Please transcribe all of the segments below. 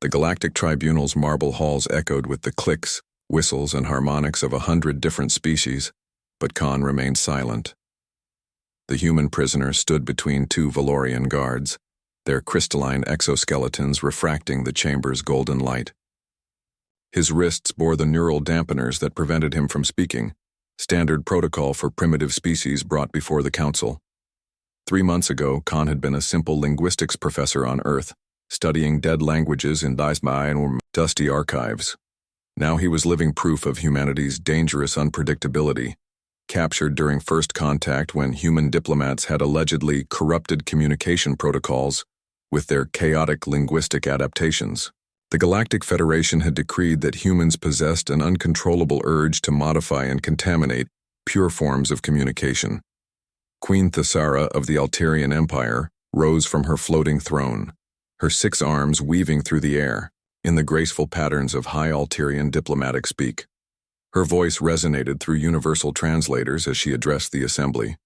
The Galactic Tribunal's marble halls echoed with the clicks, whistles, and harmonics of 100 different species, but Khan remained silent. The human prisoner stood between two Valorian guards, their crystalline exoskeletons refracting the chamber's golden light. His wrists bore the neural dampeners that prevented him from speaking, standard protocol for primitive species brought before the council. 3 months ago, Khan had been a simple linguistics professor on Earth, studying dead languages in dusty archives. Now he was living proof of humanity's dangerous unpredictability, captured during first contact when human diplomats had allegedly corrupted communication protocols with their chaotic linguistic adaptations. The Galactic Federation had decreed that humans possessed an uncontrollable urge to modify and contaminate pure forms of communication. Queen Thesara of the Altarian Empire rose from her floating throne, her 6 arms weaving through the air, in the graceful patterns of high Altarian diplomatic speak. Her voice resonated through universal translators as she addressed the assembly.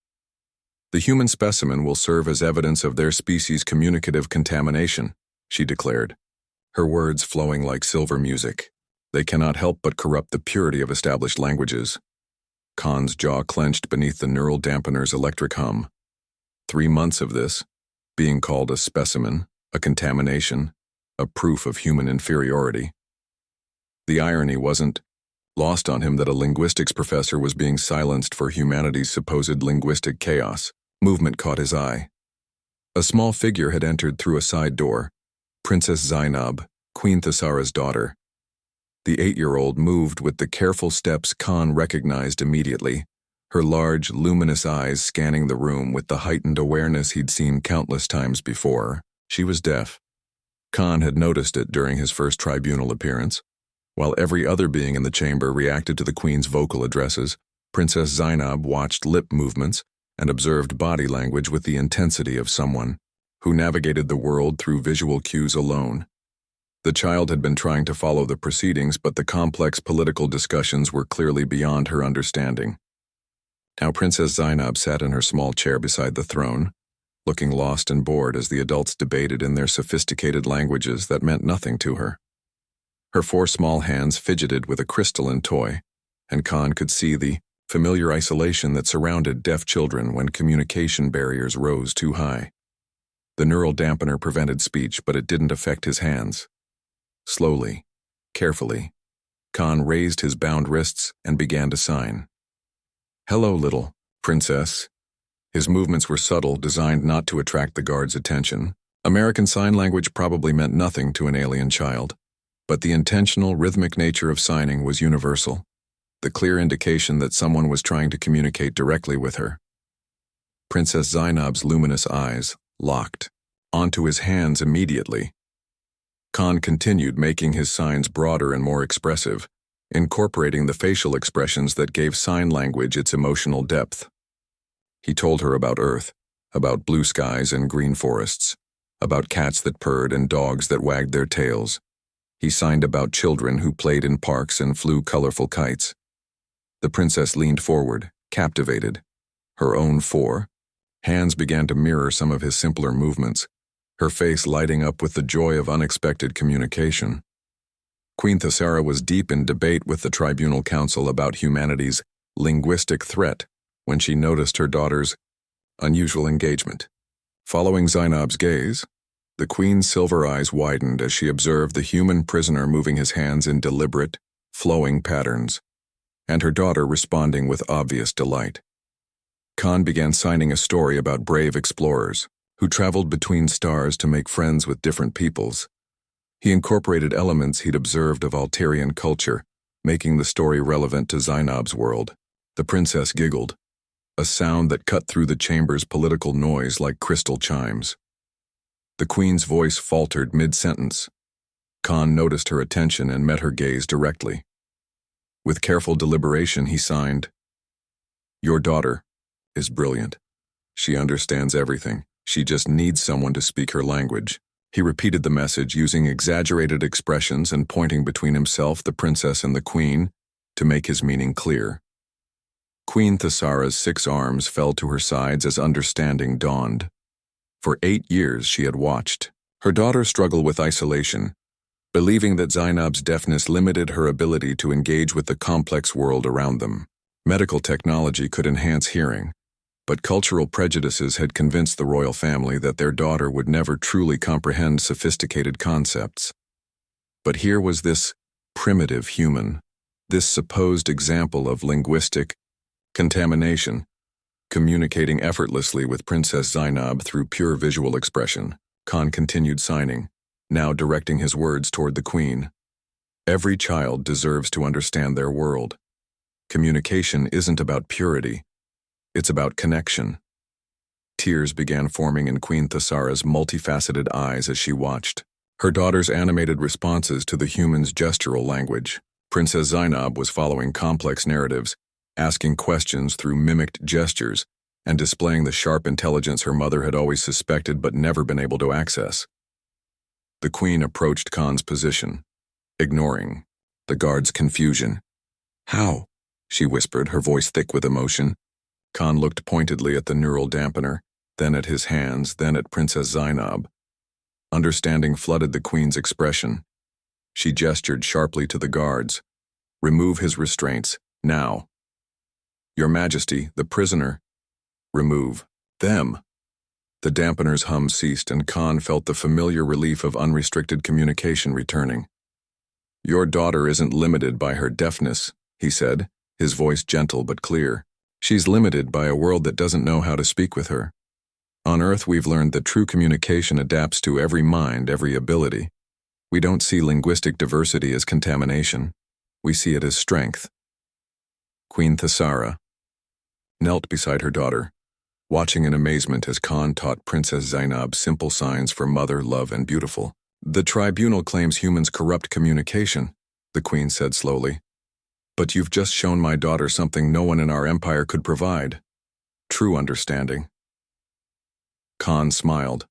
The human specimen will serve as evidence of their species' communicative contamination, she declared, her words flowing like silver music. They cannot help but corrupt the purity of established languages. Khan's jaw clenched beneath the neural dampener's electric hum. 3 months of this, being called a specimen, a contamination, a proof of human inferiority. The irony wasn't lost on him that a linguistics professor was being silenced for humanity's supposed linguistic chaos. Movement caught his eye. A small figure had entered through a side door, Princess Zainab, Queen Thesara's daughter. The 8-year-old moved with the careful steps Khan recognized immediately, her large, luminous eyes scanning the room with the heightened awareness he'd seen countless times before. She was deaf. Khan had noticed it during his first tribunal appearance. While every other being in the chamber reacted to the Queen's vocal addresses, Princess Zainab watched lip movements and observed body language with the intensity of someone who navigated the world through visual cues alone. The child had been trying to follow the proceedings, but the complex political discussions were clearly beyond her understanding. Now Princess Zainab sat in her small chair beside the throne, looking lost and bored as the adults debated in their sophisticated languages that meant nothing to her. Her 4 small hands fidgeted with a crystalline toy, and Khan could see the familiar isolation that surrounded deaf children when communication barriers rose too high. The neural dampener prevented speech, but it didn't affect his hands. Slowly, carefully, Khan raised his bound wrists and began to sign. "Hello, little princess." His movements were subtle, designed not to attract the guard's attention. American Sign Language probably meant nothing to an alien child, but the intentional, rhythmic nature of signing was universal, the clear indication that someone was trying to communicate directly with her. Princess Zainab's luminous eyes locked onto his hands immediately. Khan continued making his signs broader and more expressive, incorporating the facial expressions that gave sign language its emotional depth. He told her about Earth, about blue skies and green forests, about cats that purred and dogs that wagged their tails. He signed about children who played in parks and flew colorful kites. The princess leaned forward, captivated. Her own 4 hands began to mirror some of his simpler movements, her face lighting up with the joy of unexpected communication. Queen Thesara was deep in debate with the Tribunal Council about humanity's linguistic threat when she noticed her daughter's unusual engagement. Following Zainab's gaze, the Queen's silver eyes widened as she observed the human prisoner moving his hands in deliberate, flowing patterns, and her daughter responding with obvious delight. Khan began signing a story about brave explorers who traveled between stars to make friends with different peoples. He incorporated elements he'd observed of Altarian culture, making the story relevant to Zainab's world. The princess giggled, a sound that cut through the chamber's political noise like crystal chimes. The Queen's voice faltered mid-sentence. Khan noticed her attention and met her gaze directly. With careful deliberation, he signed, "Your daughter is brilliant. She understands everything. She just needs someone to speak her language." He repeated the message using exaggerated expressions and pointing between himself, the princess, and the Queen to make his meaning clear. Queen Thesara's 6 arms fell to her sides as understanding dawned. For 8 years she had watched her daughter struggle with isolation, believing that Zainab's deafness limited her ability to engage with the complex world around them. Medical technology could enhance hearing, but cultural prejudices had convinced the royal family that their daughter would never truly comprehend sophisticated concepts. But here was this primitive human, this supposed example of linguistic contamination, communicating effortlessly with Princess Zainab through pure visual expression. Khan continued signing, now directing his words toward the queen. Every child deserves to understand their world. Communication isn't about purity, it's about connection. Tears began forming in Queen Thasara's multifaceted eyes as she watched. Her daughter's animated responses to the human's gestural language. Princess Zainab was following complex narratives, asking questions through mimicked gestures, and displaying the sharp intelligence her mother had always suspected but never been able to access. The queen approached Khan's position, ignoring the guard's confusion. "How?" she whispered, her voice thick with emotion. Khan looked pointedly at the neural dampener, then at his hands, then at Princess Zainab. Understanding flooded the queen's expression. She gestured sharply to the guards. "Remove his restraints, now." "Your Majesty, the prisoner." "Remove them." The dampener's hum ceased, and Khan felt the familiar relief of unrestricted communication returning. "Your daughter isn't limited by her deafness," he said, his voice gentle but clear. "She's limited by a world that doesn't know how to speak with her. On Earth, we've learned that true communication adapts to every mind, every ability. We don't see linguistic diversity as contamination. We see it as strength." Queen Thasara knelt beside her daughter, watching in amazement as Khan taught Princess Zainab simple signs for mother, love, and beautiful. "The tribunal claims humans corrupt communication," the queen said slowly. "But you've just shown my daughter something no one in our empire could provide: true understanding." Khan smiled.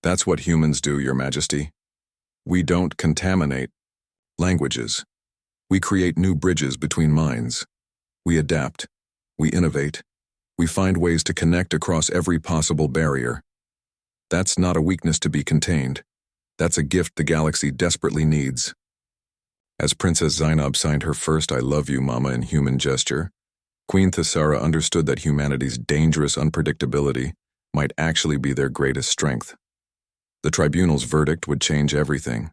"That's what humans do, Your Majesty. We don't contaminate languages. We create new bridges between minds. We adapt. We innovate. We find ways to connect across every possible barrier. That's not a weakness to be contained. That's a gift the galaxy desperately needs." As Princess Zainab signed her first "I love you, Mama" in human gesture, Queen Thasara understood that humanity's dangerous unpredictability might actually be their greatest strength. The tribunal's verdict would change everything.